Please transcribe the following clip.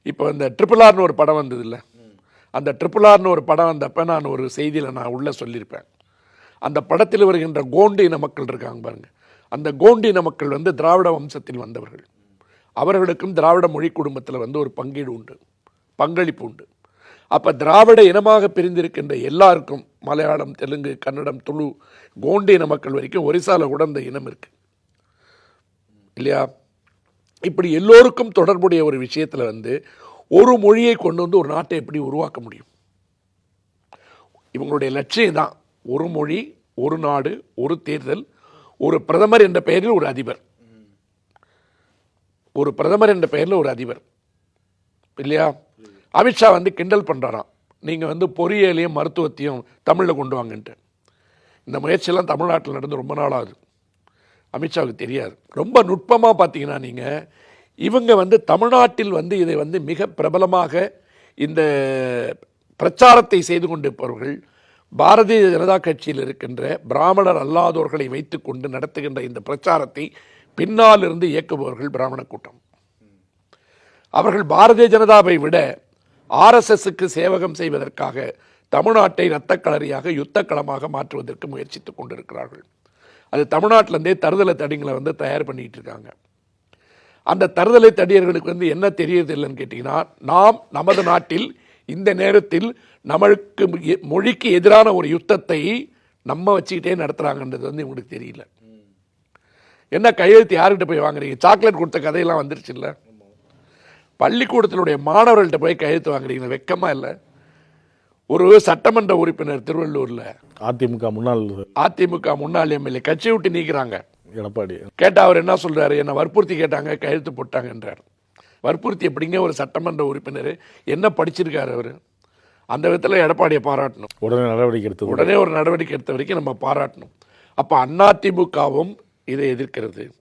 இப்போ இந்த RRRனு ஒரு படம் வந்தது இல்லை, அந்த RRRனு ஒரு படம் வந்தப்போ நான் ஒரு செய்தியில் நான் உள்ளே சொல்லியிருப்பேன். அந்த படத்தில் வருகின்ற கோண்டி இன மக்கள் இருக்காங்க பாருங்க, அந்த கோண்டி இன மக்கள் வந்து திராவிட வம்சத்தில் வந்தவர்கள். அவர்களுக்கும் திராவிட மொழி குடும்பத்தில் வந்து ஒரு பங்கீடு உண்டு, பங்களிப்பு உண்டு. அப்போ திராவிட இனமாக பிரிந்திருக்கின்ற எல்லாருக்கும் மலையாளம், தெலுங்கு, கன்னடம், துளு, கோண்டி இன மக்கள் வரைக்கும் ஒரிசால கூட அந்த இனம் இருக்கு இல்லையா? இப்படி எல்லோருக்கும் தொடர்புடைய ஒரு விஷயத்தில் வந்து ஒரு மொழியை கொண்டு வந்து ஒரு நாட்டை எப்படி உருவாக்க முடியும்? இவங்களுடைய லட்சியம் தான், ஒரு மொழி, ஒரு நாடு, ஒரு தேர்தல், ஒரு பிரதமர் என்ற பெயரில் ஒரு அதிபர், ஒரு பிரதமர் என்ற பெயரில் ஒரு அதிபர் இல்லையா? அமித்ஷா வந்து கிண்டல் பண்ணுறாராம், நீங்கள் வந்து பொறியியலையும் மருத்துவத்தையும் தமிழில் கொண்டு வாங்கன்ட்டு. இந்த முயற்சியெல்லாம் தமிழ்நாட்டில் நடந்து ரொம்ப நாளாகுது, அமித்ஷாவுக்கு தெரியாது. ரொம்ப நுட்பமாக பார்த்தீங்கன்னா நீங்கள், இவங்க வந்து தமிழ்நாட்டில் வந்து இதை வந்து மிக பிரபலமாக இந்த பிரச்சாரத்தை செய்து கொண்டிருப்பவர்கள் பாரதிய ஜனதா கட்சியில் இருக்கின்ற பிராமணர் அல்லாதோர்களை வைத்து கொண்டு நடத்துகின்ற இந்த பிரச்சாரத்தை பின்னால் இருந்து இயக்குபவர்கள் பிராமண கூட்டம். அவர்கள் பாரதிய ஜனதாவை விட RSSக்கு சேவகம் செய்வதற்காக தமிழ்நாட்டை இரத்தக்களரியாக யுத்தக்களமாக மாற்றுவதற்கு முயற்சித்துக் கொண்டிருக்கிறார்கள். அது தமிழ்நாட்டிலேருந்தே தருதலை தடிங்களை வந்து தயார் பண்ணிட்டு இருக்காங்க. அந்த தருதலை தடியர்களுக்கு வந்து என்ன தெரியறது இல்லைன்னு கேட்டிங்கன்னா, நாம் நமது நாட்டில் இந்த நேரத்தில் நம்மளுக்கு மொழிக்கு எதிரான ஒரு யுத்தத்தை நம்ம வச்சுக்கிட்டே நடத்துகிறாங்கன்றது வந்து இவங்களுக்கு தெரியல. என்ன கையெழுத்து யார்கிட்ட போய் வாங்குறீங்க? சாக்லேட் கொடுத்த கதையெல்லாம் வந்துருச்சு இல்லை, பள்ளிக்கூடத்தினுடைய மாணவர்கள்ட்ட போய் கையெழுத்து வாங்குறீங்க, வெக்கமா இல்லை? ஒரு சட்டமன்ற உறுப்பினர் திருவள்ளூரில் அதிமுக முன்னாள் எம்எல்ஏ கட்சி விட்டு நீக்கிறாங்க, எடப்பாடி கேட்டா அவர் என்ன சொல்றாரு, என்ன வற்புறுத்தி கேட்டாங்க, கையெழுத்து போட்டாங்கன்றார். வற்புறுத்தி எப்படிங்க ஒரு சட்டமன்ற உறுப்பினர் என்ன படிச்சிருக்காரு அவர்? அந்த விதத்தில் எடப்பாடியை பாராட்டணும். உடனே ஒரு நடவடிக்கை எடுத்த வரைக்கும் நம்ம பாராட்டணும். அப்போ அதிமுகவும் இதை எதிர்க்கிறது.